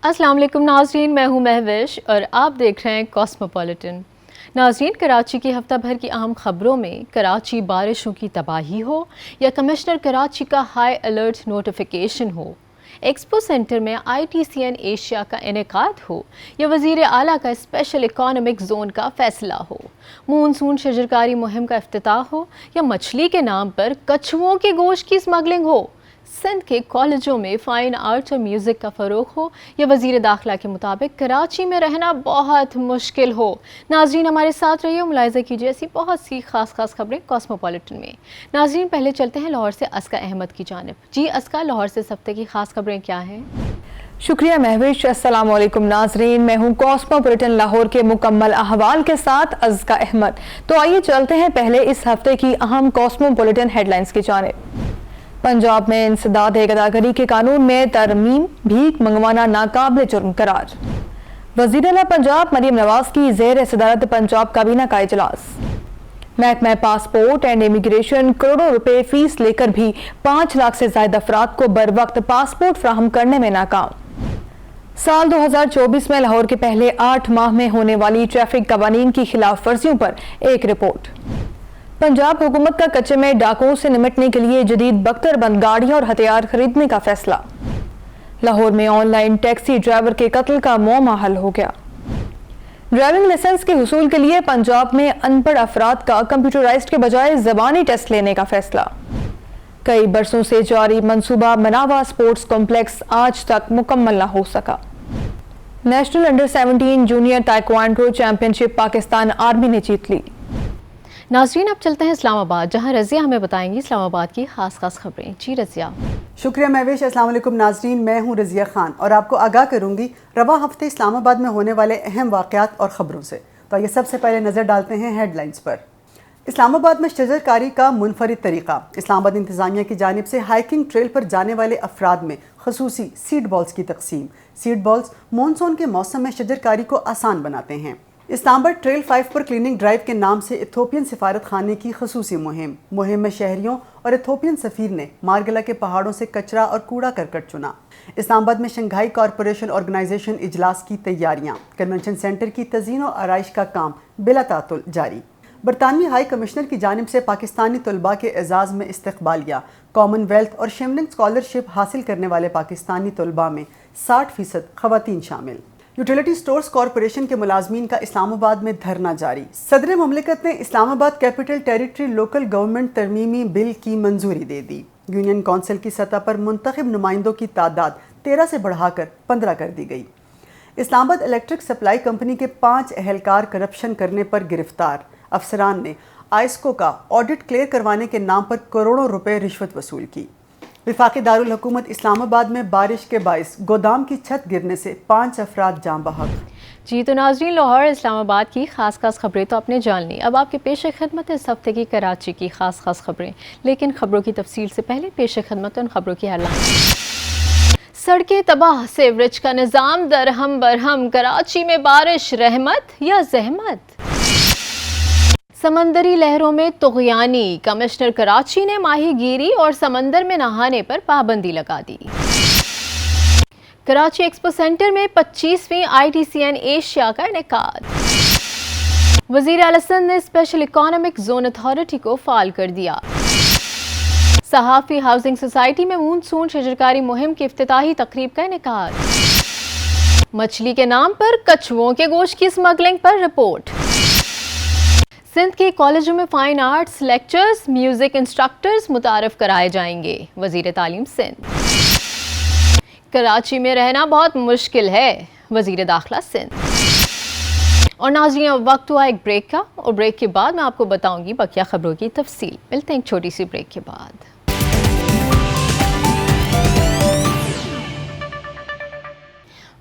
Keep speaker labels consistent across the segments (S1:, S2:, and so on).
S1: अस्सलाम वालेकुम नाज़रीन, मैं हूँ महविश और आप देख रहे हैं कॉस्मोपॉलिटन। नाज़रीन, कराची की हफ्ता भर की अहम खबरों में कराची बारिशों की तबाही हो या कमिश्नर कराची का हाई अलर्ट नोटिफिकेशन हो, एक्सपो सेंटर में ITCN एशिया का इनेकाद हो या वज़ीर आला का स्पेशल इकोनॉमिक जोन का फैसला हो, मानसून शजरकारी मुहिम का इफ्तिताह हो या मछली के नाम पर कछुओं के गोश्त की स्मगलिंग हो, सिंध के कॉलेजों में फ़ाइन आर्ट और म्यूज़िक का फ़रोग़ हो या वज़ीर दाखिला के मुताबिक कराची में रहना बहुत मुश्किल हो। नाज़रीन, हमारे साथ रहिए, मुलाहिज़ा कीजिए ऐसी बहुत सी खास खबरें कॉस्मोपॉलिटन में। नाज़रीन, पहले चलते हैं लाहौर से अस्का अहमद की जानिब। जी अस्का, लाहौर से इस हफ्ते की खास खबरें क्या हैं?
S2: शुक्रिया महविश। अस्सलाम वालेकुम नाज़रीन, मैं हूँ कॉस्मोपॉलिटन लाहौर के मुकम्मल अहवाल के साथ अस्का अहमद। तो आइए चलते हैं पहले इस हफ्ते की अहम कॉस्मोपॉलिटन हेडलाइंस की जानिब। पंजाब में इंसदाद गदागरी के कानून में तरमीम, भीख मंगवाना नाकाबिल जुर्म करार। वज़ीर आला पंजाब मरीम नवाज की ज़ेर सदारत पंजाब काबीना का इजलास। महकमा पासपोर्ट एंड इमिग्रेशन करोड़ों रुपए फीस लेकर भी 5 लाख से ज्यादा अफराद को बर वक्त पासपोर्ट फ्राहम करने में नाकाम। साल 2024 में लाहौर के पहले 8 माह में होने वाली ट्रैफिक कवानीन की खिलाफ वर्जियों पर एक रिपोर्ट। पंजाब हुकूमत का कच्चे में डाकुओं से निपटने के लिए जदीद बख्तरबंद गाड़ियां और हथियार खरीदने का फैसला। लाहौर में ऑनलाइन टैक्सी ड्राइवर के कत्ल का मौमा हल हो गया। ड्राइविंग लाइसेंस के हुसूल के लिए पंजाब में अनपढ़ अफराद का कंप्यूटराइज्ड के बजाय ज़बानी टेस्ट लेने का फैसला। कई बरसों से जारी मंसूबा मनावा स्पोर्ट्स कॉम्प्लेक्स आज तक मुकम्मल न हो सका। National under 17 junior taekwondo championship Pakistan army ने जीत ली।
S1: नाज़रीन, अब चलते हैं इस्लामाबाद, जहां रज़िया हमें बताएंगी इस्लामाबाद की खास खबरें। जी रज़िया।
S3: शुक्रिया महविश। अस्सलाम वालेकुम नाज़रीन, मैं हूं रज़िया खान और आपको आगाह करूंगी रवा हफ्ते इस्लामाबाद में होने वाले अहम वाक़यात और ख़बरों से। तो ये सबसे पहले नज़र डालते हैं हेडलाइंस पर। इस्लामाबाद में शजरकारी का मुनफरिद तरीका। इस्लामाबाद इंतज़ामिया की जानिब से हाइकिंग ट्रेल पर जाने वाले अफराद में खसूसी सीड बॉल्स की तकसीम। सीड बॉल्स मानसून के मौसम में शजरकारी को आसान बनाते हैं। इस्लामाबाद ट्रेल 5 पर क्लीनिंग ड्राइव के नाम से इथोपियन सिफारत खाने की खसूसी मुहिम में शहरियों और इथोपियन सफ़ीर ने मारगला के पहाड़ों से कचरा और कूड़ा करकट चुना। इस्लामाबाद में शंघाई कॉरपोरेशन ऑर्गेनाइजेशन इजलास की तैयारियां। कन्वेंशन सेंटर की तज़ीन और आराइश का काम बिला तातुल जारी। बरतानवी हाई कमिश्नर की जानिब से पाकिस्तानी तलबा के एजाज़ में इस्तकबालिया। कॉमनवेल्थ और शिमलिंग स्कॉलरशिप हासिल करने वाले पाकिस्तानी तलबा में 60% ख़वातीन शामिल। यूटिलिटी स्टोर्स कॉरपोरेशन के मुलाजमीन का इस्लामाबाद में धरना जारी। सदर मुमलिकत ने Islamabad capital territory local government तरमीमी बिल की मंजूरी दे दी। यूनियन कौंसिल की सतह पर मुंतखब नुमाइंदों की तादाद 13 से बढ़ाकर 15 कर दी गई। इस्लामाबाद इलेक्ट्रिक सप्लाई कंपनी के 5 अहलकार करप्शन करने पर गिरफ्तार। अफसरान ने आइस्को का ऑडिट क्लियर करवाने के नाम पर करोड़ों रुपए रिश्वत वसूल की। विफाकी दारुल हुकूमत इस्लामाबाद में बारिश के बाइस गोदाम की छत गिरने से 5 अफराद जान बहक।
S1: जी तो नाज़रीन, लाहौर इस्लामाबाद की खास खबरें तो आपने जान ली। अब आपके पेश खिदमत इस हफ्ते की कराची की खास खबरें, लेकिन खबरों की तफसील से पहले पेश खिदमत उन खबरों की हेडलाइन। सड़कें तबाह, सीवरेज का निज़ाम दरहम बरहम, कराची में बारिश रहमत या जहमत। समंदरी लहरों में तुग़यानी, कमिश्नर कराची ने माहीगीरी और समंदर में नहाने पर पाबंदी लगा दी। कराची एक्सपो सेंटर में 25वीं ITCN एशिया का इनेकाद। वज़ीर आला सिंध ने स्पेशल इकोनॉमिक जोन अथॉरिटी को फाल कर दिया। सहाफ़ी हाउसिंग सोसाइटी में मानसून शजरकारी मुहिम की इफ्तिताही तकरीब का इनेकाद। मछली के नाम पर कछुओं के गोश्त की स्मगलिंग पर रिपोर्ट। सिंध के कॉलेजों में fine arts lecturers, music instructors मुतारफ़ कराए जाएंगे। वज़ीर तालीम सिंध। कराची में रहना बहुत मुश्किल है, वज़ीर दाखिला सिंध। और नाज़रीन, अब वक्त हुआ एक ब्रेक का, और ब्रेक के बाद मैं आपको बताऊंगी बकिया खबरों की तफसील। मिलते हैं एक छोटी सी ब्रेक के बाद।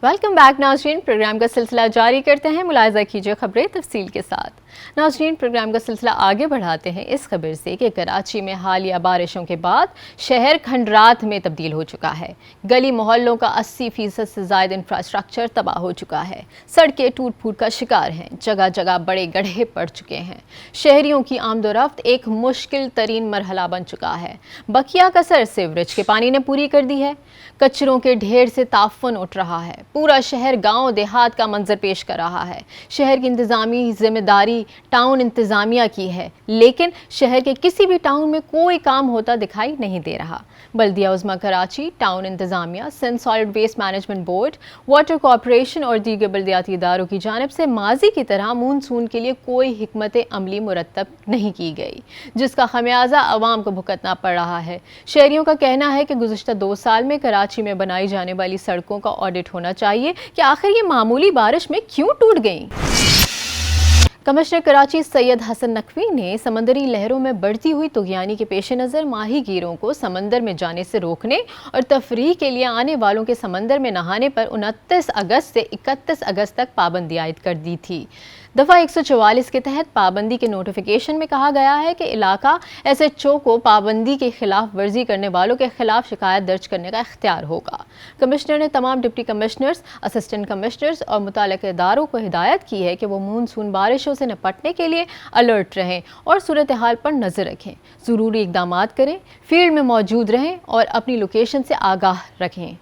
S1: वेलकम बैक नाज़रीन, प्रोग्राम का सिलसिला जारी करते हैं। मुलाहिज़ा कीजिए खबरें तफसील के साथ। नाज़रीन, प्रोग्राम का सिलसिला आगे बढ़ाते हैं इस खबर से कि कराची में हालिया बारिशों के बाद शहर खंडरात में तब्दील हो चुका है। गली मोहल्लों का 80% से ज़ायद इंफ्रास्ट्रक्चर तबाह हो चुका है। सड़कें टूट फूट का शिकार हैं, जगह जगह बड़े गड्ढे पड़ चुके हैं। शहरियों की आमदोरफ्त एक मुश्किल तरीन मरहला बन चुका है। बकिया कसर सीवरेज के पानी ने पूरी कर दी है। कचरों के ढेर से ताफन उठ रहा है। पूरा शहर गांव देहात का मंजर पेश कर रहा है। शहर की इंतजामी जिम्मेदारी टाउन इंतजामिया की है, लेकिन शहर के किसी भी टाउन में कोई काम होता दिखाई नहीं दे रहा। बल्दिया उज़्मा कराची, टाउन इंतजामिया, Sindh solid waste management board, water corporation और दीगर बल्दियाती इदारों की जानिब से माजी की तरह मानसून के लिए कोई हिकमत अमली मुरतब नहीं की गई, जिसका खमियाजा अवाम को भुगतना पड़ रहा है। शहरियों का कहना है कि गुज़िश्ता 2 साल में कराची में बनाई जाने वाली सड़कों का ऑडिट होना चाहिए कि आखिर ये मामूली बारिश में क्यों टूट गईं। कमिश्नर कराची सैयद हसन नकवी ने समंदरी लहरों में बढ़ती हुई तुग़यानी के पेश नज़र माही गिरों को समंदर में जाने से रोकने और तफरीह के लिए आने वालों के समंदर में नहाने पर 29 अगस्त से 31 अगस्त तक पाबंदी आयद कर दी थी। दफ़ा 144 के तहत पाबंदी के नोटिफिकेशन में कहा गया है कि इलाका SHO को पाबंदी के खिलाफ वर्जी करने वालों के खिलाफ शिकायत दर्ज करने का इख्तियार होगा। कमिश्नर ने तमाम डिप्टी कमिश्नर्स, असिस्टेंट कमिश्नर्स और मुताल्लिक़ा इदारों को हिदायत की है कि वो मानसून बारिशों से निपटने के लिए अलर्ट रहें और सूरत हाल पर नज़र रखें, ज़रूरी इक़दामात करें, फील्ड में मौजूद रहें और अपनी लोकेशन से आगाह रखें।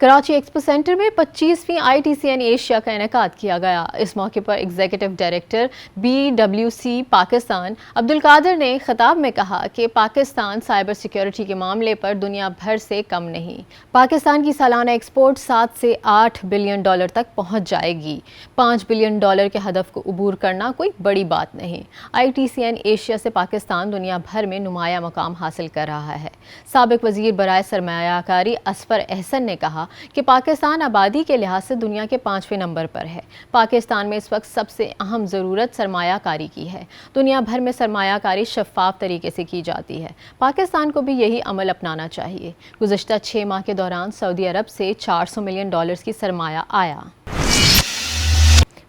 S1: कराची एक्सपो सेंटर में 25वीं ITCN एशिया का इनेकाद किया गया। इस मौके पर executive director BWC Pakistan Abdul Qadir ने खिताब में कहा कि पाकिस्तान साइबर सिक्योरिटी के मामले पर दुनिया भर से कम नहीं। पाकिस्तान की सालाना एक्सपोर्ट 7 से 8 बिलियन डॉलर तक पहुंच जाएगी। 5 बिलियन डॉलर के हदफ को अबूर करना कोई बड़ी बात नहीं। ITCN एशिया से पाकिस्तान दुनिया भर में नुमाया मकाम हासिल कर रहा है। साबिक वज़ीर बराए सरमायाकारी असफर अहसन ने कहा कि पाकिस्तान आबादी के लिहाज से दुनिया के 5वें नंबर पर है। पाकिस्तान में इस वक्त सबसे अहम ज़रूरत सरमायाकारी की है। दुनिया भर में सरमायाकारी शफ़ाफ तरीके से की जाती है। पाकिस्तान को भी यही अमल अपनाना चाहिए। गुज़श्ता 6 माह के दौरान सऊदी अरब से 400 मिलियन डॉलर्स की सरमाया आया।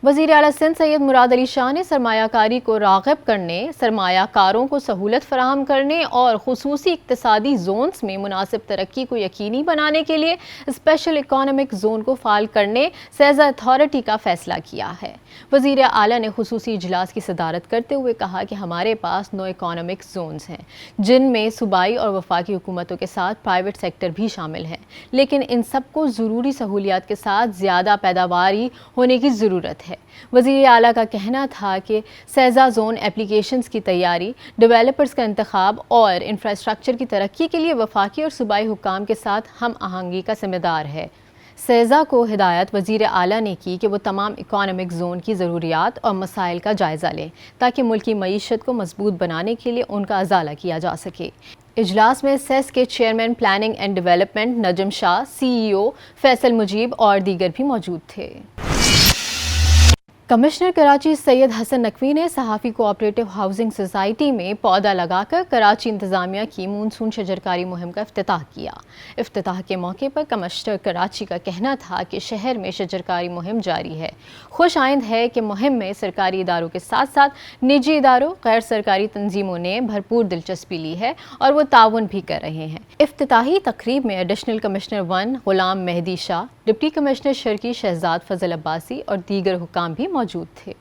S1: वज़ीर आला सिंध सैयद मुराद अली शाह ने सरमायाकारी को राग़िब करने, सरमायाकारों को सहूलत फराहम करने और ख़ुसूसी इक़्तिसादी ज़ोन्स में मुनासिब तरक्की को यकीनी बनाने के लिए स्पेशल इकोनॉमिक ज़ोन को फ़ाल करने सेज़ा अथॉरिटी का फ़ैसला किया है। वज़ीर आला ने ख़ुसूसी इजलास की सदारत करते हुए कहा कि हमारे पास 9 इकोनॉमिक ज़ोन्स हैं, जिनमें सूबाई और वफाकी हुकूमतों के साथ प्राइवेट सेक्टर भी शामिल हैं, लेकिन इन सबको ज़रूरी सहूलियात के साथ ज़्यादा पैदावारी होने की ज़रूरत है। वज़ीर आला का कहना था कि सेज़ा ज़ोन एप्लीकेशंस की तैयारी, डेवलपर्स का इंतखाब और इंफ्रास्ट्रक्चर की तरक्की के लिए वफाकी और सूबाई हुक्काम के साथ हम आहंगी का ज़िम्मेदार है। सेज़ा को हिदायत वज़ीर आला ने की कि वो तमाम इकोनॉमिक ज़ोन की ज़रूरियात और मसाइल का जायज़ा लें ताकि मुल्की मईशत को मजबूत बनाने के लिए उनका अज़ाला किया जा सके। इजलास में सेस के chairman planning and development Najam Shah, CEO Faisal Mujeeb और दीगर भी मौजूद थे। कमिश्नर कराची सैयद हसन नकवी ने सहाफ़ी कोऑपरेटिव हाउसिंग सोसाइटी में पौधा लगाकर कराची इंतज़ामिया की मानसून शजरकारी मुहिम का इफ्तिताह किया। इफ्तिताह के मौके पर कमिश्नर कराची का कहना था कि शहर में शजरकारी मुहिम जारी है। खुश आइंद है कि मुहिम में सरकारी इदारों के साथ साथ निजी इदारों, गैर सरकारी तंजीमों ने भरपूर दिलचस्पी ली है और वो ताउन भी कर रहे हैं। इफ्तिताही तकरीब में एडिशनल कमिश्नर 1 गुलाम मेहदी शाह, डिप्टी कमिश्नर शर्की शहजाद फजल अब्बासी और दीगर हुक्काम भी मौजूद थे।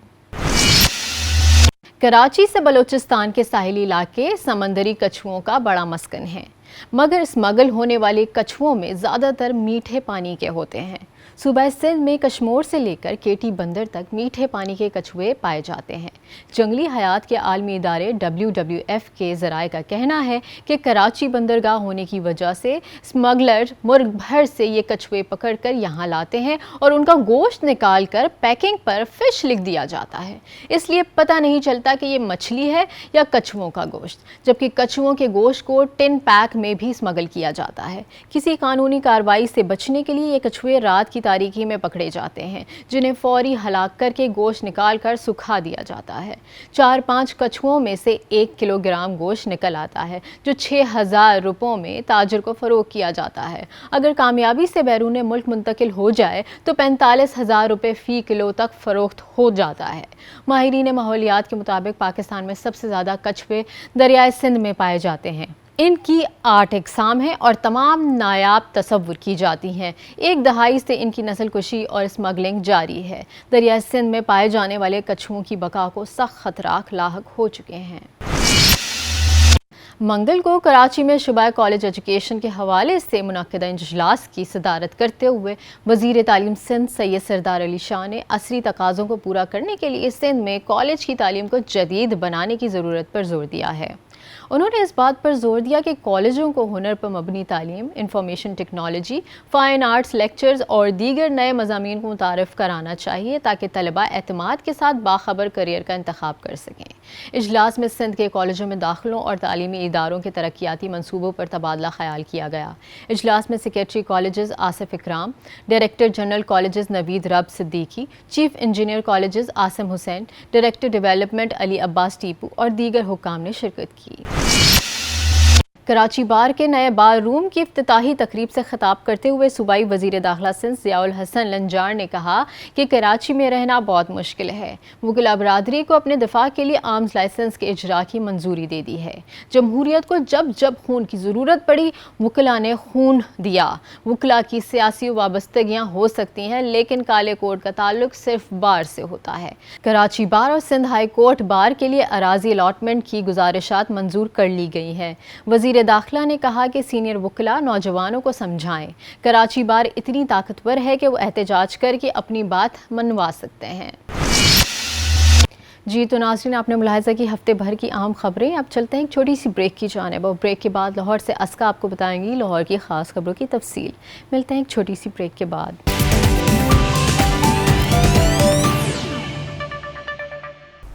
S1: कराची से बलोचिस्तान के साहिली इलाके समंदरी कछुओं का बड़ा मस्कन है, मगर स्मगल होने वाले कछुओं में ज़्यादातर मीठे पानी के होते हैं। सूबा सिंध में कश्मोर से लेकर केटी बंदर तक मीठे पानी के कछुए पाए जाते हैं। जंगली हयात के आलमी इदारे WWF के ज़राए का कहना है कि कराची बंदरगाह होने की वजह से स्मगलर मुल्क भर से ये कछुए पकड़कर यहाँ लाते हैं और उनका गोश्त निकाल कर पैकिंग पर फ़िश लिख दिया जाता है। इसलिए पता नहीं चलता कि ये मछली है या कछुओं का गोश्त, जबकि कछुओं के गोश्त को टिन पैक میں بھی اسمگل کیا جاتا ہے۔ کسی قانونی کارروائی سے بچنے کے لیے یہ کچھوے رات کی تاریکی میں پکڑے جاتے ہیں، جنہیں فوری ہلاک کر کے گوشت نکال کر سکھا دیا جاتا ہے۔ 4-5 کچھووں میں سے 1 کلو گرام گوشت نکل آتا ہے، جو 6,000 روپوں میں تاجر کو فروخت کیا جاتا ہے۔ اگر کامیابی سے بیرون ملک منتقل ہو جائے تو 45,000 روپے فی کلو تک فروخت ہو جاتا ہے۔ ماہرین ماحولیات کے مطابق پاکستان میں سب سے زیادہ کچھوے دریائے سندھ میں پائے جاتے ہیں۔ ان کی 8 اقسام ہیں اور تمام نایاب تصور کی جاتی ہیں۔ 1 دہائی سے ان کی نسل کشی اور اسمگلنگ جاری ہے۔ دریائے سندھ میں پائے جانے والے کچھووں کی بقا کو سخت خطرات لاحق ہو چکے ہیں۔ منگل کو کراچی میں شعبہ کالج ایجوکیشن کے حوالے سے منعقدہ اجلاس کی صدارت کرتے ہوئے وزیر تعلیم سندھ سید سردار علی شاہ نے عصری تقاضوں کو پورا کرنے کے لیے سندھ میں کالج کی تعلیم کو جدید بنانے کی ضرورت پر زور دیا ہے۔ انہوں نے اس بات پر زور دیا کہ کالجوں کو ہنر پر مبنی تعلیم، information technology, fine arts lectures اور دیگر نئے مضامین کو متعارف کرانا چاہیے تاکہ طلباء اعتماد کے ساتھ باخبر کیریئر کا انتخاب کر سکیں۔ اجلاس میں سندھ کے کالجوں میں داخلوں اور تعلیمی اداروں کے ترقیاتی منصوبوں پر تبادلہ خیال کیا گیا۔ اجلاس میں secretary colleges Asif Ikram, director general colleges Naveed Rab Siddiqui, chief engineer colleges Asim Hussain, director development Ali Abbas Tipu اور دیگر حکام نے شرکت کی۔ کراچی بار کے نئے بار روم کی افتتاحی تقریب سے خطاب کرتے ہوئے صوبائی وزیر داخلہ سندھ ضیاء الحسن لنجار نے کہا کہ کراچی میں رہنا بہت مشکل ہے۔ وکلاء برادری کو اپنے دفاع کے لیے آرمز لائسنس کے اجرا کی منظوری دے دی ہے۔ جمہوریت کو جب خون کی ضرورت پڑی وکلاء نے خون دیا۔ وکلاء کی سیاسی وابستگیاں ہو سکتی ہیں لیکن کالے کوڈ کا تعلق صرف بار سے ہوتا ہے۔ کراچی بار اور سندھ ہائی کورٹ بار کے لیے اراضی الاٹمنٹ کی گزارشات منظور کر لی گئی ہیں۔ وزیر داخلہ نے کہا کہ سینئر وکلاء نوجوانوں کو سمجھائیں۔ کراچی بار اتنی طاقتور ہے کہ وہ احتجاج کر کے اپنی بات منوا سکتے ہیں۔ جی تو ناظرین، آپ نے ملاحظہ کی ہفتے بھر کی اہم خبریں۔ اب چلتے ہیں ایک چھوٹی سی بریک کی جانب اور بریک کے بعد لاہور سے اسکا آپ کو بتائیں گی لاہور کی خاص خبروں کی تفصیل۔ ملتے ہیں ایک چھوٹی سی بریک کے بعد۔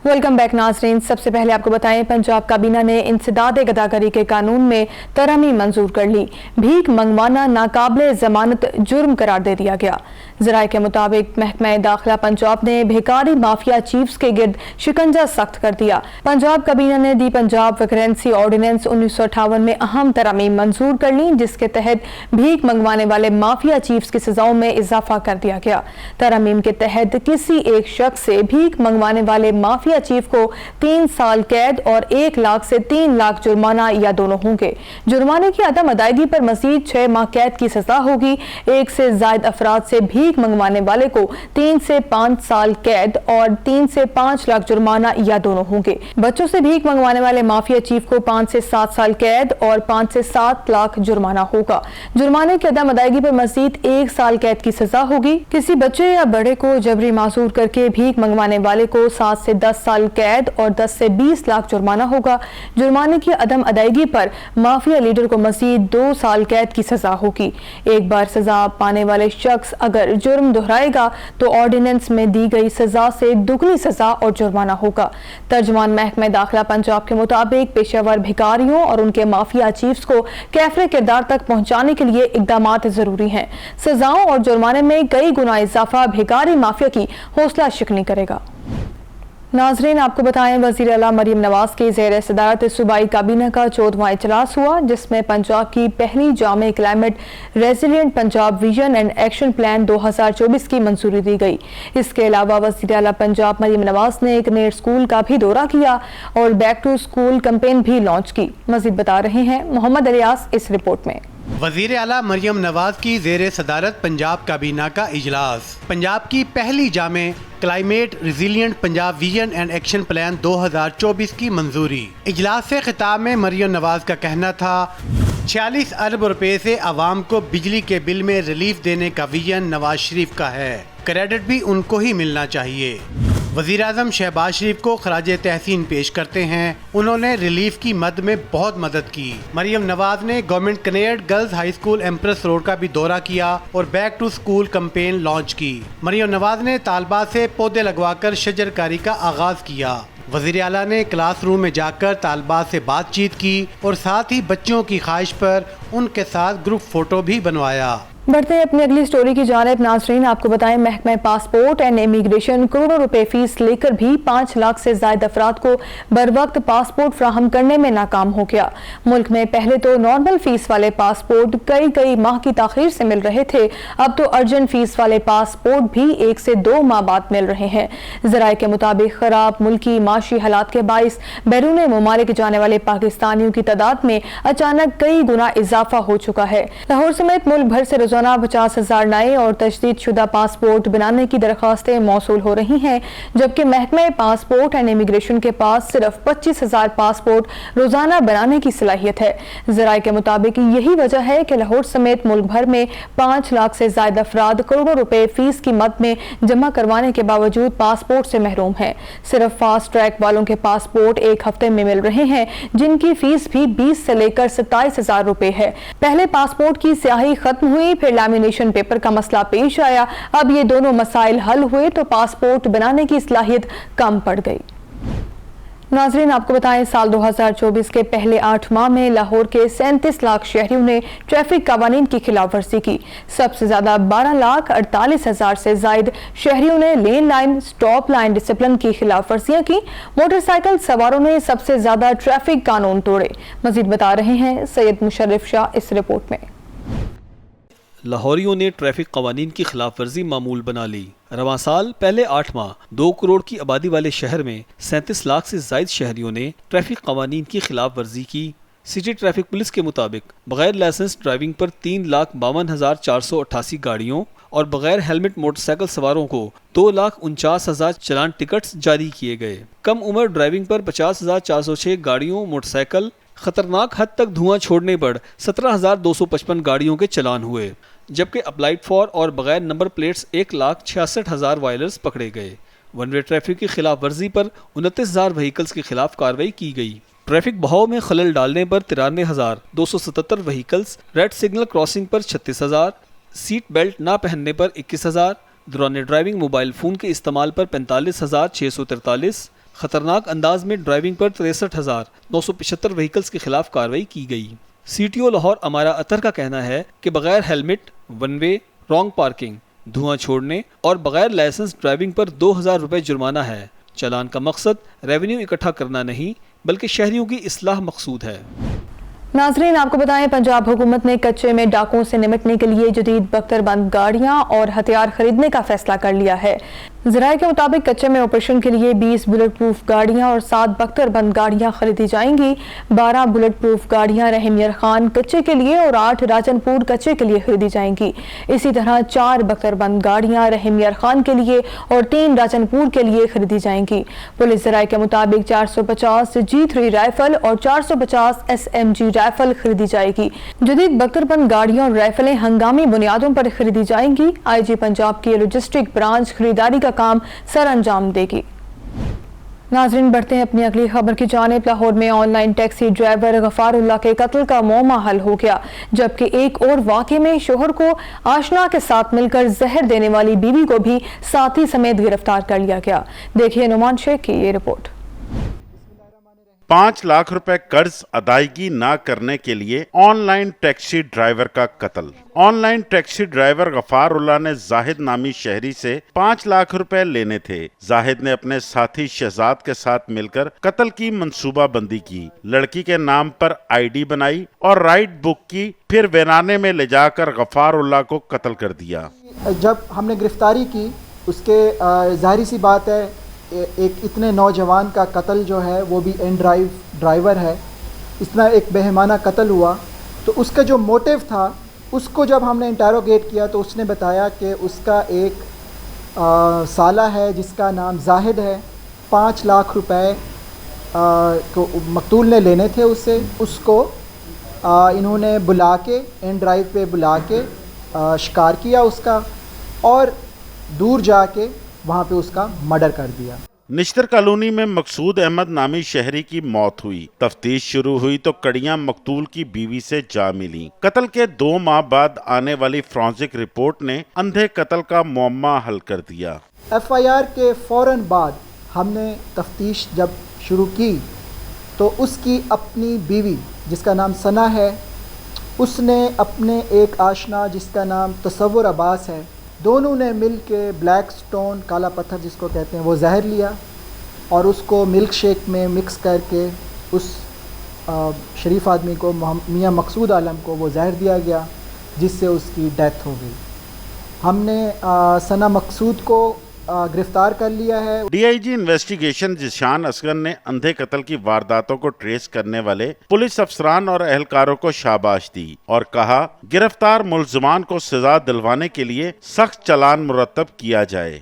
S2: ویلکم بیک ناظرین، سب سے پہلے آپ کو بتائیں پنجاب کابینہ نے انسداد گداگری کے قانون میں ترمیم منظور کر لی۔ بھیک منگوانا ناقابل ضمانت جرم قرار دے دیا گیا۔ ذرائع کے مطابق محکمہ داخلہ پنجاب نے بھیکاری مافیا چیفز کے گرد شکنجہ سخت کر دیا۔ پنجاب کابینہ نے دی پنجاب ویکرنسی آرڈیننس 1958 میں اہم ترمیم منظور کر لی، جس کے تحت بھیک منگوانے والے مافیا چیفز کی سزاؤں میں اضافہ کر دیا گیا۔ ترمیم کے تحت کسی ایک شخص سے بھیک منگوانے والے مافیا چیف کو 3 سال قید اور 1 لاکھ سے 3 لاکھ جرمانہ یا دونوں ہوں گے۔ جرمانے کی عدم ادائیگی پر مزید 6 ماہ قید کی سزا ہوگی۔ 1 سے زائد افراد سے بھیک منگوانے والے کو 3 سے 5 سال قید اور 3 سے 5 لاکھ جرمانہ یا دونوں ہوں گے۔ بچوں سے بھیک منگوانے والے مافیا چیف کو 5 سے 7 سال قید اور 5 سے 7 لاکھ جرمانہ ہوگا۔ جرمانے کی عدم ادائیگی پر مزید 1 سال قید کی سزا ہوگی۔ کسی بچے یا بڑے کو جبری معذور کر کے بھیک منگوانے والے کو 7 سے 10 سال قید اور 10 سے 20 لاکھ جرمانہ ہوگا۔ جرمانے کی عدم ادائیگی پر مافیا لیڈر کو مزید 2 سال قید کی سزا ہوگی۔ ایک بار سزا پانے والے شخص اگر جرم دہرائے گا تو آرڈیننس میں دی گئی سزا سے دگنی سزا اور جرمانہ ہوگا۔ ترجمان محکمہ داخلہ پنجاب کے مطابق پیشہ ور بھکاریوں اور ان کے مافیا چیفز کو کیفر کردار تک پہنچانے کے لیے اقدامات ضروری ہیں۔ سزاؤں اور جرمانے میں کئی گنا اضافہ بھکاری مافیا کی حوصلہ شکنی کرے گا۔ ناظرین، آپ کو بتائیں وزیر اعلیٰ مریم نواز کی زیر صدارت صوبائی کابینہ کا 14واں اجلاس ہوا، جس میں پنجاب کی پہلی جامع climate resilient Punjab vision and action plan 2024 کی منظوری دی گئی۔ اس کے علاوہ وزیر اعلیٰ پنجاب مریم نواز نے ایک نیٹ اسکول کا بھی دورہ کیا اور بیک ٹو اسکول کمپین بھی لانچ کی۔ مزید بتا رہے ہیں محمد الیاس اس رپورٹ میں۔
S4: وزیر اعلیٰ مریم نواز کی زیر صدارت پنجاب کابینہ کا اجلاس۔ پنجاب کی پہلی جامع climate resilient Punjab vision and action plan 2024 کی منظوری۔ اجلاس سے خطاب میں مریم نواز کا کہنا تھا 46 ارب روپے سے عوام کو بجلی کے بل میں ریلیف دینے کا ویژن نواز شریف کا ہے، کریڈٹ بھی ان کو ہی ملنا چاہیے۔ وزیر اعظم شہباز شریف کو خراج تحسین پیش کرتے ہیں، انہوں نے ریلیف کی مد میں بہت مدد کی۔ مریم نواز نے government Kinnaird girls high school Empress Road کا بھی دورہ کیا اور back to school campaign launch کی۔ مریم نواز نے طالبات سے پودے لگوا کر شجر کاری کا آغاز کیا۔ वज़ीर आला ने क्लास रूम में जाकर तालबात से बातचीत की और साथ ही बच्चों की ख्वाहिश पर उनके साथ ग्रुप फोटो भी बनवाया।
S2: बढ़ते हैं अपनी अगली स्टोरी की जानिब। नाज़रीन, आपको बताएं, महकमा पासपोर्ट एंड इमिग्रेशन करोड़ों रुपए फीस लेकर भी 5 लाख से ज्यादा अफराद को बर वक्त पासपोर्ट फ्राहम करने में नाकाम हो गया। मुल्क में पहले तो नॉर्मल फीस वाले पासपोर्ट कई माह की ताखीर से मिल रहे थे, अब तो अर्जेंट फीस वाले पासपोर्ट भी 1 से 2 माह बाद मिल रहे हैं। ज़राए के मुताबिक खराब मुल्की माशी हालात के बाइस बैरून मुमालिक जाने वाले पाकिस्तानियों की तादाद में अचानक कई गुना इजाफा हो चुका है। लाहौर समेत मुल्क भर से 50,000 नए और तजदीद शुदा पासपोर्ट बनाने की दरख्वास्तें मौसूल हो रही हैं, जबकि महकमे पासपोर्ट एंड इमिग्रेशन के पास सिर्फ 25,000 पासपोर्ट रोजाना बनाने की सलाहियत है। ज़राए के मुताबिक यही वजह है कि लाहौर समेत मुल्क भर में 5 लाख से ज्यादा अफराद करोड़ों रुपए फीस की मद में जमा करवाने के बावजूद पासपोर्ट से महरूम हैं। सिर्फ फास्ट ट्रैक वालों के पासपोर्ट 1 हफ्ते में मिल रहे हैं, जिनकी फीस भी 20 से लेकर 27,000 रुपए है। पहले पासपोर्ट की स्याही खत्म हुई, फिर लैमिनेशन पेपर का मसला पेश आया। अब ये दोनों मसाइल हल हुए तो पासपोर्ट बनाने की सलाहियत कम पड़ गई। नाज़रीन, आपको बताएं, साल 2024 के पहले 8 माह में लाहौर के 37 लाख शहरियों ने ट्रैफिक कावानीन की खिलाफ वर्जी की। सबसे ज्यादा 12,48,000 से जायद शहरियों ने लेन लाइन, स्टॉप लाइन डिसिप्लिन की खिलाफ वर्जियां की। मोटरसाइकिल सवारों ने सबसे ज्यादा ट्रैफिक कानून तोड़े। मजीद बता रहे हैं सैयद मुशर्रफ शाह इस रिपोर्ट में।
S5: लाहौरियों ने ट्रैफिक कवानीन की खिलाफ वर्जी मामूल बना ली। रवां साल पहले 8 माह 2 करोड़ की आबादी वाले शहर में 37 लाख से जायद शहरियों ने ट्रैफिक कवानीन की खिलाफ वर्जी की। सिटी ट्रैफिक पुलिस के मुताबिक बगैर लाइसेंस ड्राइविंग पर 3,52,488 गाड़ियों और बगैर हेलमेट मोटरसाइकिल सवारों को 2,49,000 चालान टिकट्स जारी किए गए। कम उम्र ड्राइविंग पर 50,406 गाड़ियों मोटरसाइकिल, खतरनाक हद तक धुआं छोड़ने पर 17,255 गाड़ियों के चालान हुए, जबकि अप्लाइड फॉर और बगैर नंबर प्लेट्स 1,66,000 वायलर्स पकड़े गए। वन वे ट्रैफिक की खिलाफ वर्जी पर 29,000 व्हीकल्स के खिलाफ कार्रवाई की गई। ट्रैफिक बहाव में खलल डालने पर 93,277 व्हीकल्स, रेड सिग्नल क्रॉसिंग पर 36,000, सीट बेल्ट ना पहनने पर 21,000, दौरान ड्राइविंग मोबाइल फ़ोन के इस्तेमाल पर 45,643, खतरनाक अंदाज में ड्राइविंग पर 63,975 व्हीकल्स के खिलाफ कार्रवाई की गई। CTO लाहौर अमारा अतर का कहना है कि बगैर helmet, one way, wrong parking, धुआं छोड़ने और बगैर लाइसेंस ड्राइविंग पर 2,000 रुपये जुर्माना है। चालान का मकसद रेवेन्यू इकट्ठा करना नहीं बल्कि शहरियों की इस्लाह मकसूद है।
S2: नाजरीन, आपको बताएं, पंजाब हुकूमत ने कच्चे में डाकुओं से निपटने के लिए जदीद बख्तरबंद गाड़ियां और हथियार खरीदने का फैसला कर लिया है। ज़राए के मुताबिक कच्चे में ऑपरेशन के लिए 20 बुलेट प्रूफ गाड़ियां और 7 बख्तरबंद गाड़ियां खरीदी जाएंगी। 12 बुलेट प्रूफ गाड़ियां रहमियर खान कच्चे के लिए और 8 राजनपुर कच्चे के लिए खरीदी जाएंगी। इसी तरह 4 बख्तरबंद गाड़ियां रहमियर खान के लिए और 3 राजनपुर के लिए खरीदी जाएंगी। पुलिस ज़राए के मुताबिक 450 G3 राइफल और 450 SMG राइफल खरीदी जाएगी। जदीद बख्तरबंद गाड़ियां और राइफलें हंगामी बुनियादों पर खरीदी जाएंगी। IG पंजाब की लॉजिस्टिक ब्रांच खरीदारी का काम सर अंजाम देगी। नाजरीन, बढ़ते हैं अपनी अगली खबर की जानिब। लाहौर में ऑनलाइन टैक्सी ड्राइवर गफारुल्लाह के कत्ल का मौमा हल हो गया, जबकि एक और वाक़े में शोहर को आशना के साथ मिलकर जहर देने वाली बीवी को भी साथी समेत गिरफ्तार कर लिया गया। देखिए नुमान शेख की ये रिपोर्ट।
S6: 5 लाख रुपए कर्ज अदायगी न करने के लिए ऑनलाइन टैक्सी ड्राइवर का कत्ल। ऑनलाइन टैक्सी ड्राइवर गफारुल्लाह ने जाहिद नामी शहरी से 5 लाख रुपए लेने थे। जाहिद ने अपने साथी शहजाद के साथ मिलकर कत्ल की मंसूबाबंदी की। लड़की के नाम पर ID बनाई और राइड बुक की, फिर वेराने में ले जाकर गफारुल्लाह को कत्ल कर दिया।
S7: जब हमने गिरफ्तारी की, उसके जाहिर सी बात है एक इतने नौजवान का कत्ल जो है वो भी एन ड्राइवर है, इतना एक बेहमाना कत्ल हुआ। तो उसका जो मोटिव था उसको जब हमने इंटेरोगेट किया तो उसने बताया कि उसका एक साला है जिसका नाम जाहिद है, 5 लाख रुपए को मकतूल ने लेने थे उससे। उसको इन्होंने बुला के एन ड्राइव पे बुला के शिकार किया उसका और दूर जाके वहाँ पे उसका मर्डर कर दिया।
S6: निश्तर कॉलोनी में मकसूद अहमद नामी शहरी की मौत हुई। तफ्तीश शुरू हुई तो कड़ियां मकतूल की बीवी से जा मिली। कत्ल के 2 माह बाद आने वाली फॉरेंसिक रिपोर्ट ने अंधे कत्ल का मुअम्मा हल कर दिया।
S7: FIR के फौरन बाद ہم نے تفتیش جب شروع کی تو اس کی اپنی بیوی جس کا نام ثنا ہے، اس نے اپنے ایک آشنا جس کا نام تصور عباس ہے، دونوں نے مل کے بلیک سٹون، کالا پتھر جس کو کہتے ہیں، وہ زہر لیا اور اس کو ملک شیک میں مکس کر کے اس شریف آدمی کو، میاں مقصود عالم کو، وہ زہر دیا گیا جس سے اس کی ڈیتھ ہو گئی۔ ہم نے ثنا مقصود کو گرفتار کر لیا ہے۔
S6: D I G investigation Zeeshan Asghar نے اندھے قتل کی وارداتوں کو ٹریس کرنے والے پولیس افسران اور اہلکاروں کو شاباش دی اور کہا گرفتار ملزمان کو سزا دلوانے کے لیے سخت چالان مرتب کیا جائے۔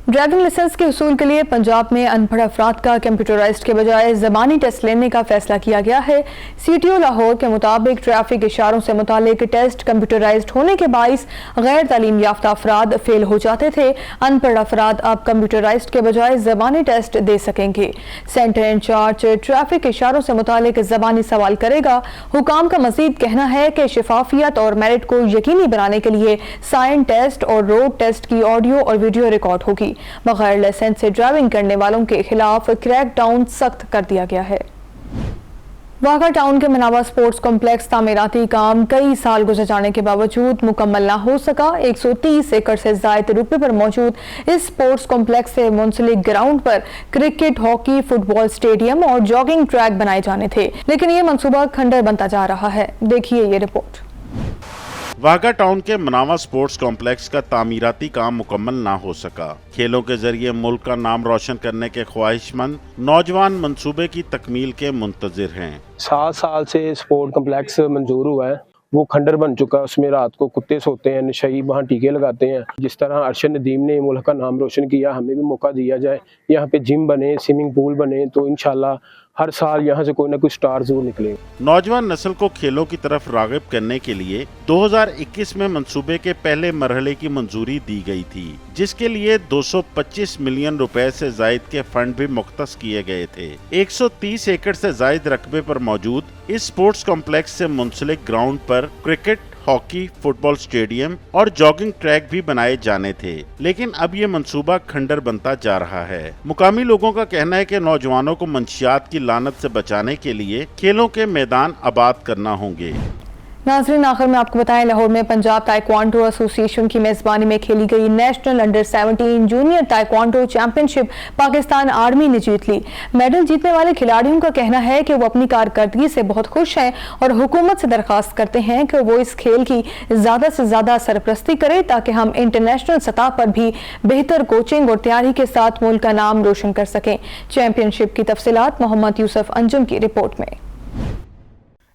S2: ڈرائیونگ لائسنس کے حصول کے لیے پنجاب میں ان پڑھ افراد کا کمپیوٹرائزڈ کے بجائے زبانی ٹیسٹ لینے کا فیصلہ کیا گیا ہے۔ سی ٹی او لاہور کے مطابق ٹریفک اشاروں سے متعلق ٹیسٹ کمپیوٹرائزڈ ہونے کے باعث غیر تعلیم یافتہ افراد فیل ہو جاتے تھے۔ ان پڑھ افراد اب کمپیوٹرائزڈ کے بجائے زبانی ٹیسٹ دے سکیں گے۔ سینٹر انچارج ٹریفک اشاروں سے متعلق زبانی سوال کرے گا۔ حکام کا مزید کہنا ہے کہ شفافیت اور میرٹ کو یقینی بنانے کے لیے سائن ٹیسٹ اور روڈ ٹیسٹ کی آڈیو اور ویڈیو ریکارڈ ہوگی۔ بغیر لائسنس سے ڈرائیونگ کرنے والوں کے خلاف کریک ڈاؤن سخت کر دیا گیا ہے۔ واگا ٹاؤن کے مناوا سپورٹس کمپلیکس تعمیراتی کام کئی سال گزر جانے کے باوجود مکمل نہ ہو سکا۔ 130 ایکڑ سے زائد رقبے پر موجود اس سپورٹس کمپلیکس سے منسلک گراؤنڈ پر کرکٹ، ہاکی، فٹ بال اسٹیڈیم اور جاگنگ ٹریک بنائے جانے تھے، لیکن یہ منصوبہ کھنڈر بنتا جا رہا ہے۔ دیکھیے یہ رپورٹ۔
S6: واگا ٹاؤن کے مناوا سپورٹس کمپلیکس کا تعمیراتی کام مکمل نہ ہو سکا۔ کھیلوں کے ذریعے ملک کا نام روشن کرنے کے خواہش مند نوجوان منصوبے کی تکمیل کے منتظر ہیں۔
S8: 7 سال سے سپورٹ کمپلیکس منظور ہوا ہے، وہ کھنڈر بن چکا ہے۔ اس میں رات کو کتے سوتے ہیں، نشئی وہاں ٹیکے لگاتے ہیں۔ جس طرح ارشد ندیم نے ملک کا نام روشن کیا، ہمیں بھی موقع دیا جائے، یہاں پہ جم بنے، سوئمنگ پول بنے، تو انشاءاللہ ہر سال یہاں سے کوئی نہ کوئی سٹار ضرور نکلے۔
S6: نوجوان نسل کو کھیلوں کی طرف راغب کرنے کے لیے 2021 میں منصوبے کے پہلے مرحلے کی منظوری دی گئی تھی، جس کے لیے 225 ملین روپے سے زائد کے فنڈ بھی مختص کیے گئے تھے۔ 130 ایکڑ سے زائد رقبے پر موجود اس سپورٹس کمپلیکس سے منسلک گراؤنڈ پر کرکٹ، ہاکی، فٹ بال اسٹیڈیم اور جاگنگ ٹریک بھی بنائے جانے تھے، لیکن اب یہ منصوبہ کھنڈر بنتا جا رہا ہے۔ مقامی لوگوں کا کہنا ہے کہ نوجوانوں کو منشیات کی لعنت سے بچانے کے لیے کھیلوں کے میدان آباد کرنا ہوں گے۔
S2: ناظرین، آخر میں آپ کو بتائیں، لاہور میں پنجاب تائیکوانڈو ایسوسی ایشن کی میزبانی میں کھیلی گئی national under 17 junior taekwondo championship Pakistan army نے جیت لی۔ میڈل جیتنے والے کھلاڑیوں کا کہنا ہے کہ وہ اپنی کارکردگی سے بہت خوش ہیں اور حکومت سے درخواست کرتے ہیں کہ وہ اس کھیل کی زیادہ سے زیادہ سرپرستی کرے تاکہ ہم انٹرنیشنل سطح پر بھی بہتر کوچنگ اور تیاری کے ساتھ ملک کا نام روشن کر سکیں۔ چیمپئن شپ کی تفصیلات محمد یوسف انجم کی رپورٹ میں۔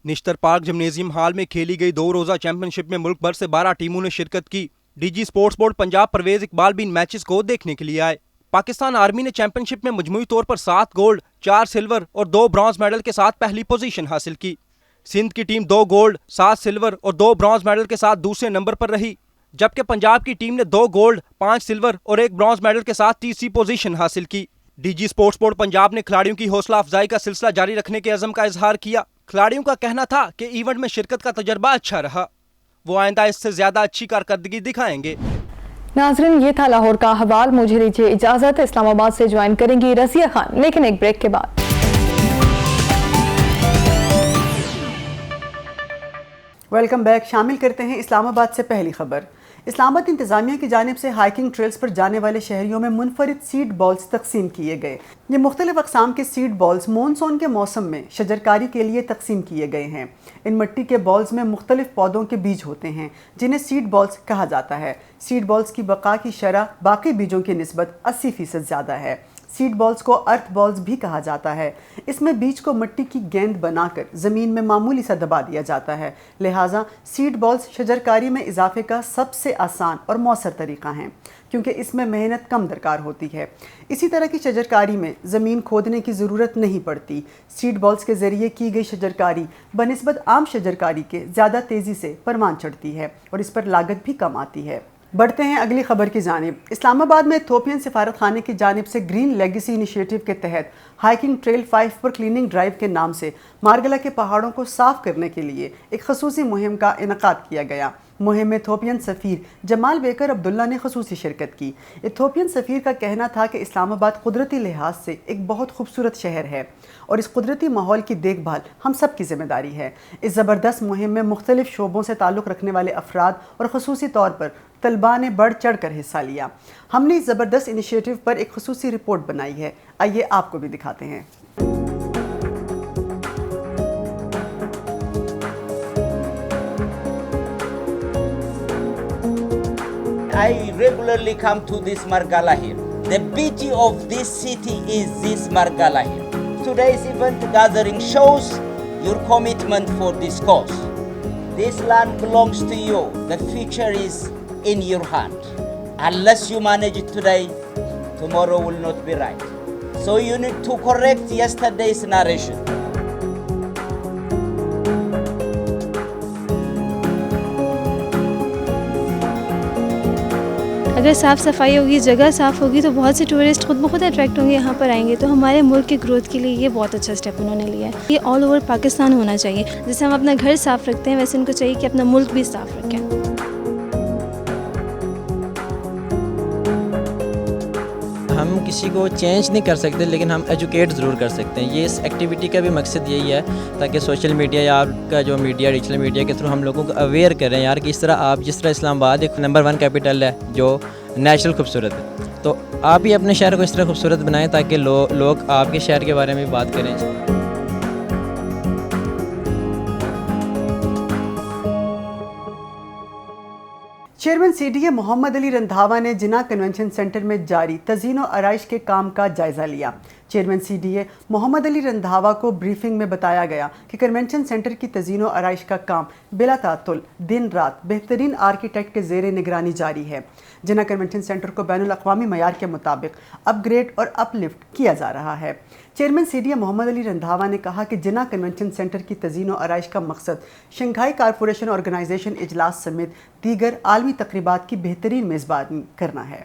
S9: نشتر پارک جمنیزیم ہال میں کھیلی گئی 2 روزہ چیمپئن شپ میں ملک بھر سے 12 ٹیموں نے شرکت کی۔ D G sports board Punjab Pervez Iqbal بھی ان میچز کو دیکھنے کے لیے آئے۔ پاکستان آرمی نے چیمپئن شپ میں مجموعی طور پر 7 گولڈ، 4 سلور اور 2 برانز میڈل کے ساتھ پہلی پوزیشن حاصل کی۔ سندھ کی ٹیم 2 گولڈ، 7 سلور اور 2 برانز میڈل کے ساتھ دوسرے نمبر پر رہی، جبکہ پنجاب کی ٹیم نے 2 گولڈ، 5 سلور اور 1 برانز میڈل کے ساتھ تیسری پوزیشن حاصل کی۔ D G sports board Punjab نے کھلاڑیوں کی حوصلہ افزائی کا سلسلہ جاری رکھنے کے عزم کا اظہار کیا۔ کھلاڑیوں کا کہنا تھا کہ ایونٹ میں شرکت کا تجربہ اچھا رہا، وہ آئندہ اس سے زیادہ اچھی کارکردگی دکھائیں گے۔
S2: ناظرین، یہ تھا لاہور کا حوال۔ مجھے دیجیے اجازت، اسلام آباد سے جوائن کریں گی رضیہ خان، لیکن ایک بریک کے بعد۔
S3: Welcome back. شامل کرتے ہیں اسلام آباد سے پہلی خبر۔ اسلام آباد انتظامیہ کی جانب سے ہائکنگ ٹریلز پر جانے والے شہریوں میں منفرد سیڈ بالز تقسیم کیے گئے۔ یہ مختلف اقسام کے سیڈ بالز مونسون کے موسم میں شجرکاری کے لیے تقسیم کیے گئے ہیں۔ ان مٹی کے بالز میں مختلف پودوں کے بیج ہوتے ہیں جنہیں سیڈ بالز کہا جاتا ہے۔ سیڈ بالز کی بقا کی شرح باقی بیجوں کی نسبت 80% زیادہ ہے۔ سیڈ بالز کو ارتھ بالز بھی کہا جاتا ہے۔ اس میں بیج کو مٹی کی گیند بنا کر زمین میں معمولی سا دبا دیا جاتا ہے، لہٰذا سیڈ بالز شجرکاری میں اضافے کا سب سے آسان اور مؤثر طریقہ ہیں کیونکہ اس میں محنت کم درکار ہوتی ہے۔ اسی طرح کی شجرکاری میں زمین کھودنے کی ضرورت نہیں پڑتی۔ سیڈ بالز کے ذریعے کی گئی شجرکاری بنسبت عام شجرکاری کے زیادہ تیزی سے پروان چڑھتی ہے اور اس پر لاگت بھی کم آتی ہے۔ بڑھتے ہیں اگلی خبر کی جانب۔ اسلام آباد میں ایتھوپین سفارت خانے کی جانب سے گرین لیگیسی انیشیٹو کے تحت ہائکنگ ٹریل 5 پر کلیننگ ڈرائیو کے نام سے مارگلہ کے پہاڑوں کو صاف کرنے کے لیے ایک خصوصی مہم کا انعقاد کیا گیا۔ مہم میں ایتھوپین سفیر جمال بیکر عبداللہ نے خصوصی شرکت کی۔ ایتھوپین سفیر کا کہنا تھا کہ اسلام آباد قدرتی لحاظ سے ایک بہت خوبصورت شہر ہے اور اس قدرتی ماحول کی دیکھ بھال ہم سب کی ذمہ داری ہے۔ اس زبردست مہم میں مختلف شعبوں سے تعلق رکھنے والے افراد اور خصوصی طور پر طلباء نے بڑھ چڑھ کر حصہ لیا۔ ہم نے اس زبردست انیشیٹو پر ایک خصوصی رپورٹ بنائی ہے، آئیے آپ کو بھی دکھاتے ہیں۔
S10: I regularly come to this Margala here. The beauty of this city is this Margala here. Today's event gathering shows your commitment for this cause. This land belongs to you. The future is in your hand. Unless you manage it today, tomorrow will not be right. So you need to correct yesterday's narration.
S11: اگر صاف صفائی ہوگی، جگہ صاف ہوگی تو بہت سے ٹورسٹ خود بخود اٹریکٹ ہوں گے، یہاں پر آئیں گے، تو ہمارے ملک کے گروتھ کے لیے یہ بہت اچھا اسٹیپ انہوں نے لیا ہے۔ یہ آل اوور پاکستان ہونا چاہیے، جیسے ہم اپنا گھر صاف رکھتے ہیں ویسے ان کو چاہیے کہ اپنا ملک بھی صاف رکھیں۔
S12: ہم کسی کو چینج نہیں کر سکتے لیکن ہم ایجوکیٹ ضرور کر سکتے ہیں۔ یہ اس ایکٹیویٹی کا بھی مقصد یہی ہے تاکہ سوشل میڈیا یا آپ کا جو میڈیا ڈیجیٹل میڈیا کے تھرو ہم لوگوں کو اویئر کریں یار کہ اس طرح آپ جس طرح اسلام آباد ایک نمبر 1 کیپٹل ہے جو نیچرل خوبصورت ہے، تو آپ بھی اپنے شہر کو اس طرح خوبصورت بنائیں تاکہ لوگ آپ کے شہر کے بارے میں بات کریں۔
S3: چیئرمین سی ڈی اے محمد علی رندھاوا نے جناح کنونشن سینٹر میں جاری تزئین و آرائش کے کام کا جائزہ لیا۔ چیئرمین سی ڈی اے محمد علی رندھاوا کو بریفنگ میں بتایا گیا کہ کنونشن سینٹر کی تزئین و آرائش کا کام بلا تعطل دن رات بہترین آرکیٹیکٹ کے زیر نگرانی جاری ہے۔ جناح کنونشن سینٹر کو بین الاقوامی معیار کے مطابق اپ گریڈ اور اپ لفٹ کیا جا رہا ہے۔ چیئرمین سی ڈی اے محمد علی رندھاوا نے کہا کہ جناح کنونشن سینٹر کی تزئین و آرائش کا مقصد شنگھائی کارپوریشن آرگنائزیشن اجلاس سمیت دیگر عالمی تقریبات کی بہترین میزبانی کرنا ہے۔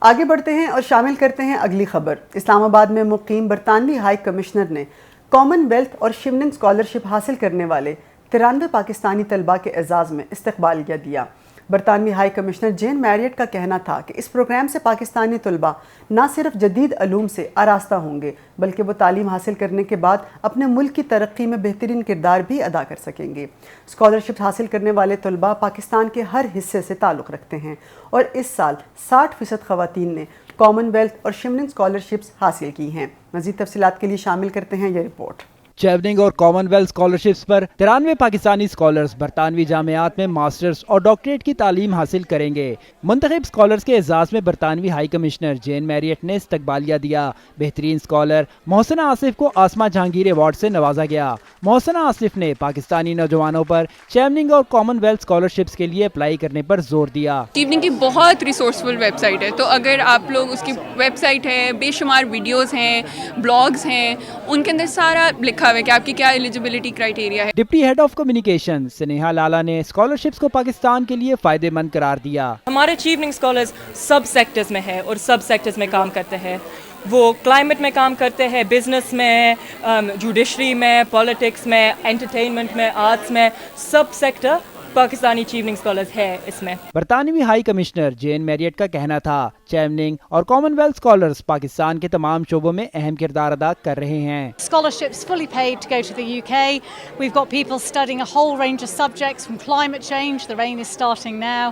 S3: آگے بڑھتے ہیں اور شامل کرتے ہیں اگلی خبر۔ اسلام آباد میں مقیم برطانوی ہائی کمشنر نے کامن ویلتھ اور شیوننگ اسکالرشپ حاصل کرنے والے 93 پاکستانی طلباء کے اعزاز میں استقبالیہ دیا۔ برطانوی ہائی کمشنر جین میریٹ کا کہنا تھا کہ اس پروگرام سے پاکستانی طلباء نہ صرف جدید علوم سے آراستہ ہوں گے بلکہ وہ تعلیم حاصل کرنے کے بعد اپنے ملک کی ترقی میں بہترین کردار بھی ادا کر سکیں گے۔ اسکالرشپ حاصل کرنے والے طلباء پاکستان کے ہر حصے سے تعلق رکھتے ہیں اور اس سال 60% خواتین نے کامن ویلتھ اور شیوننگ اسکالرشپس حاصل کی ہیں۔ مزید تفصیلات کے لیے شامل کرتے ہیں یہ رپورٹ۔
S13: چیوننگ اور کامن ویلتھ اسکالرشپس پر 93 پاکستانی اسکالرز برطانوی جامعات میں ماسٹرز اور ڈاکٹریٹ کی تعلیم حاصل کریں گے۔ منتخب اسکالرز کے اعزاز میں برطانوی ہائی کمشنر جین میریٹ نے استقبالیہ دیا۔ بہترین اسکالر محسنہ آصف کو آسما جہانگیر ایوارڈ سے نوازا گیا۔ محسنہ آصف نے پاکستانی نوجوانوں پر چیوننگ اور کامن ویلتھ اسکالرشپس کے لیے اپلائی کرنے پر زور دیا۔
S14: چیوننگ کی بہت ریسورسفل ویب سائٹ ہے، تو اگر آپ لوگ اس کی ویب سائٹ ہے، بے شمار ویڈیوز ہیں، بلاگز ہیں، ان کے اندر سارا لکھا کہ آپ کی کیا ایلیجبلٹی کرائیٹیریا ہے۔
S13: ڈپٹی ہیڈ آف کمیونیکیشن سنیہا لالا نے اسکالرشپس کو پاکستان کے لیے فائدے مند قرار دیا۔
S15: ہمارے چیوننگ اسکالرز سب سیکٹرز میں ہے اور سب سیکٹرز میں کام کرتے ہیں۔ وہ کلائمیٹ میں کام کرتے ہیں، بزنس میں، جوڈیشری میں، پالیٹکس میں، انٹرٹینمنٹ میں، آرٹس میں، سب سیکٹر پاکستانی چیوننگ اسکالرز ہے اس میں۔
S13: برطانوی ہائی کمشنر جین میریٹ کا کہنا تھا چیوننگ اور کامن ویلتھ اسکالرز پاکستان کے تمام شعبوں میں اہم کردار ادا کر رہے ہیں۔
S16: Scholarships fully paid to go to the UK. We've got people studying a whole range of subjects from climate change, the rain is starting now,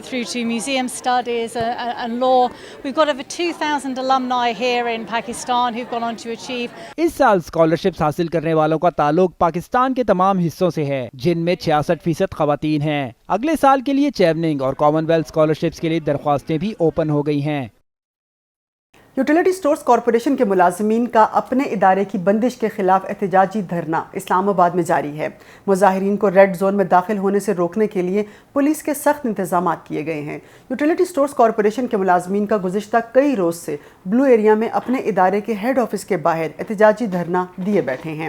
S16: through to museum studies and law. We've got over 2,000 alumni here in Pakistan who've gone on to achieve.
S13: اس سال scholarships حاصل کرنے والوں کا تعلق پاکستان کے تمام حصوں سے ہے جن میں 66% خواتین ہیں۔ اگلے سال کے لیے چیوننگ اور کامن ویلتھ اسکالرشپس کے لیے درخواستیں بھی اوپن ہو گئی ہیں۔
S3: یوٹیلیٹی سٹورز کارپوریشن کے ملازمین کا اپنے ادارے کی بندش کے خلاف احتجاجی دھرنا اسلام آباد میں جاری ہے۔ مظاہرین کو ریڈ زون میں داخل ہونے سے روکنے کے لیے پولیس کے سخت انتظامات کیے گئے ہیں۔ یوٹیلیٹی سٹورز کارپوریشن کے ملازمین کا گزشتہ کئی روز سے بلو ایریا میں اپنے ادارے کے ہیڈ آفس کے باہر احتجاجی دھرنا دیے بیٹھے ہیں۔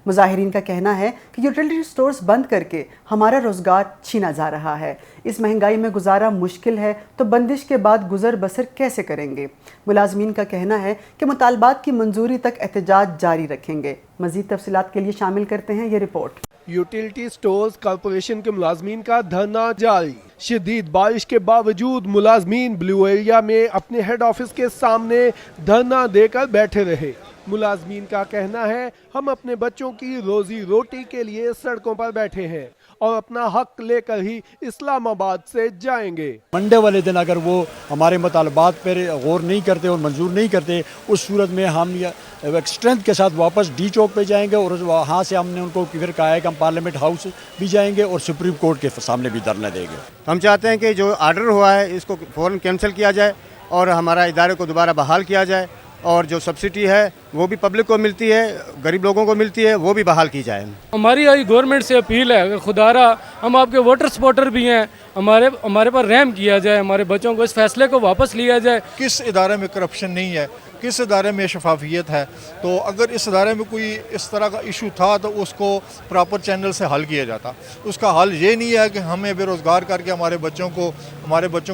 S3: مظاہرین کا کہنا ہے کہ یوٹیلیٹی سٹورز بند کر کے ہمارا روزگار چھینا جا رہا ہے، اس مہنگائی میں گزارا مشکل ہے تو بندش کے بعد گزر بسر کیسے کریں گے۔ ملازمین کا کہنا ہے کہ مطالبات کی منظوری تک احتجاج جاری رکھیں گے۔ مزید تفصیلات کے لیے شامل کرتے ہیں یہ رپورٹ۔
S17: यूटिलिटी स्टोर्स कॉरपोरेशन के मुलाजमीन का धरना जारी। शदीद बारिश के बावजूद मुलाजमीन ब्लू एरिया में अपने हेड ऑफिस के सामने धरना देकर बैठे रहे। मुलाजमीन का कहना है, हम अपने बच्चों की रोजी रोटी के लिए सड़कों पर बैठे हैं और अपना हक लेकर ही इस्लामाबाद से जाएंगे।
S18: मंडे वाले दिन अगर वो हमारे मुतालबात पर गौर नहीं करते और मंजूर नहीं करते, उस सूरत में हम एक स्ट्रेंथ के साथ वापस डी चौक पे जाएंगे और वहाँ से हमने उनको फिर कहा है कि हम पार्लियामेंट हाउस भी जाएंगे और सुप्रीम कोर्ट के सामने भी धरना देंगे।
S19: हम चाहते हैं कि जो आर्डर हुआ है इसको फ़ौरन कैंसिल किया जाए और हमारा इदारे को दोबारा बहाल किया जाए और जो सब्सिडी है वो भी पब्लिक को मिलती है, गरीब लोगों को मिलती है, वो भी बहाल की जाए।
S20: हमारी आई गवर्नमेंट से अपील है, खुदारा हम आपके वोटर सपोर्टर भी हैं, हमारे पर रहम किया जाए, हमारे बच्चों को इस फैसले को वापस लिया जाए।
S21: किस इदारे में करप्शन नहीं है, किस इदारे में शफाफियत है, तो अगर इस इदारे में कोई इस तरह का इशू था तो उसको प्रॉपर चैनल से हल किया जाता। उसका हल ये नहीं है कि हमें बेरोज़गार करके हमारे बच्चों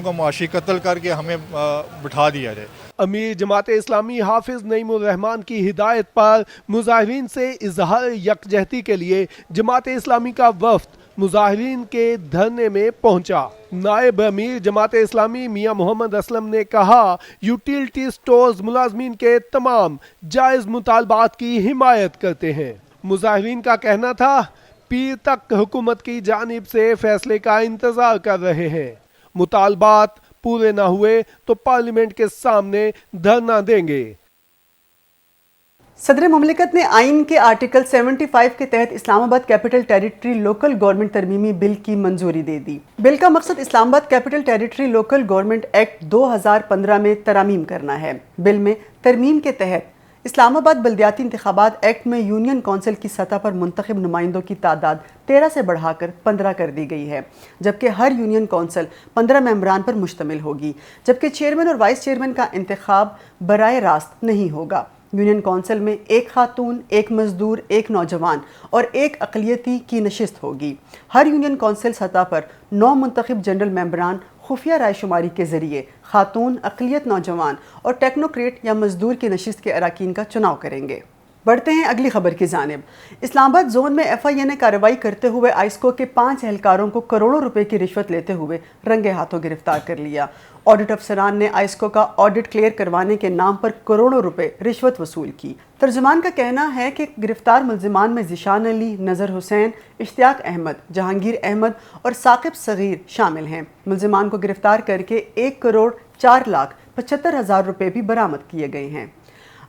S21: को मुआशी कत्ल करके हमें बिठा दिया जाए।
S17: अमीर जमात इस्लामी हाफिज नईमुर रहमान की हिदायत पर मुजाहिरीन से इजहार यकजहती के लिए जमात इस्लामी का वफ्द मुजाहिरीन के धरने में पहुंचा। नायब अमीर जमात इस्लामी मियां मोहम्मद असलम ने कहा, यूटिलिटी स्टोर्स मुलाजमीन के तमाम जायज मुतालबात की हिमायत करते हैं। मुजाहिरीन का कहना था, पीर तक हुकूमत की जानिब से फैसले का इंतजार कर रहे हैं, मुतालबात पूरे ना हुए तो पार्लियामेंट के सामने धरना देंगे।
S3: सदर मुमलिकत ने आइन के आर्टिकल 75 के तहत Islamabad capital territory local government तरमीमी बिल की मंजूरी दे दी। बिल का मकसद Islamabad capital territory local government act 2015 में तरमीम करना है। बिल में तरमीम के तहत इस्लामाबाद बल्दियाती इंतखाबात एक्ट में यूनियन कौंसिल की सतह पर मुंतखब नुमाइंदों की तादाद 13 से बढ़ाकर 15 कर दी गई है, जबकि हर यूनियन कौंसिल 15 मेंबरान पर मुश्तमिल होगी, जबकि चेयरमैन और वाइस चेयरमैन का इंतखाब बराए रास्त नहीं होगा। यूनियन कौंसिल में एक खातून, एक मजदूर, एक नौजवान और एक अक़लियती की नशिस्त होगी। हर यूनियन कौंसिल सतह पर 9 मुंतखब जनरल मेंबरान खुफिया राय शुमारी के जरिए खातून, अक़लियत, नौजवान और टेक्नोक्रेट या मजदूर की नशिस्त के अरकान का चुनाव करेंगे। बढ़ते हैं अगली खबर की जानिब। इस्लामाबाद जोन में FIA ने कार्रवाई करते हुए आइस्को के 5 एहलकारों को करोड़ों रुपए की रिश्वत लेते हुए रंगे हाथों गिरफ्तार कर लिया। ऑडिट अफसरान ने आइस्को का ऑडिट क्लियर करवाने के नाम पर करोड़ों रुपए रिश्वत वसूल की। तर्जुमान का कहना है कि गिरफ्तार मुल्जिमान में ज़िशान अली, नज़र हुसैन, इश्तियाक अहमद, जहांगीर अहमद और साकिब सगीर शामिल हैं। मुल्जिमान को गिरफ्तार करके 1,04,75,000 रुपए भी बरामद किए गए हैं।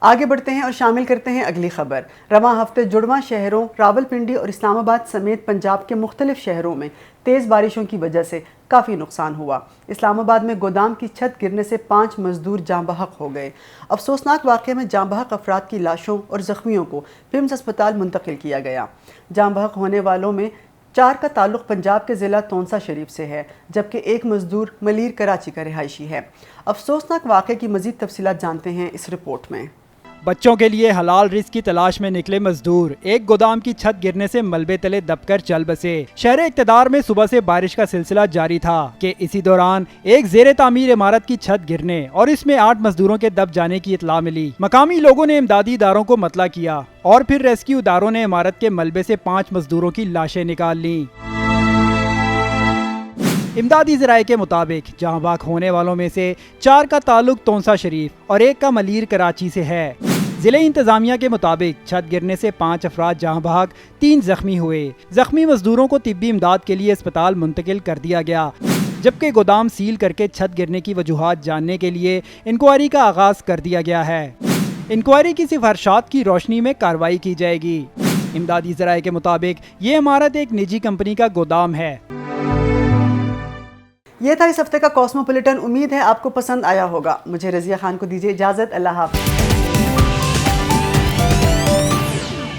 S3: आगे बढ़ते हैं और शामिल करते हैं अगली खबर। रवां हफ्ते जुड़वां शहरों रावलपिंडी और इस्लामाबाद समेत पंजाब के मुख्तलिफ शहरों में तेज़ बारिशों की वजह से काफ़ी नुकसान हुआ। इस्लामाबाद में गोदाम की छत गिरने से 5 मजदूर जाँ बहक हो गए। अफसोसनाक वाक़े में जाँ बहक अफराद की लाशों और ज़ख्मियों को पिम्स अस्पताल मुंतकिल किया गया। जाँ बहक होने वालों में 4 का ताल्लुक़ पंजाब के ज़िला तोंसा शरीफ से है, जबकि एक मजदूर मलीर कराची का रिहायशी है। अफसोसनाक वाक़े की मज़ीद तफसीलात जानते हैं इस रिपोर्ट में।
S13: बच्चों के लिए हलाल रिस्क की तलाश में निकले मजदूर एक गोदाम की छत गिरने से मलबे तले दबकर चल बसे। शहर इक़्तिदार में सुबह से बारिश का सिलसिला जारी था कि इसी दौरान एक ज़ेरे तामीर इमारत की छत गिरने और इसमें 8 मजदूरों के दब जाने की इतला मिली। मकामी लोगों ने इमदादी इदारों को मतला किया और फिर रेस्क्यू इदारों ने इमारत के मलबे से 5 मजदूरों की लाशें निकाल ली। इमदादी ज़राए के मुताबिक जहाँ बाग होने वालों में से 4 का ताल्लुक तोंसा शरीफ और 1 का मलीर कराची से है। ज़िले इंतज़ामिया के मुताबिक छत गिरने से 5 अफराद जहाँ बहक, 3 जख्मी हुए। जख्मी मजदूरों को तिब्बी इमदाद के लिए अस्पताल मुंतकिल कर दिया गया, जबकि गोदाम सील करके छत गिरने की वजूहात जानने के लिए इंक्वायरी का आगाज़ कर दिया गया है। इंक्वायरी की सिफारिशात की रोशनी में कार्रवाई की जाएगी। इमदादी ज़राए के मुताबिक ये इमारत एक निजी कंपनी का गोदाम है।
S3: ये था इस हफ्ते का कॉस्मोपॉलिटन। उम्मीद है आपको पसंद आया होगा। मुझे रज़िया खान को दीजिए इजाज़त। अल्लाह हाफ़िज़।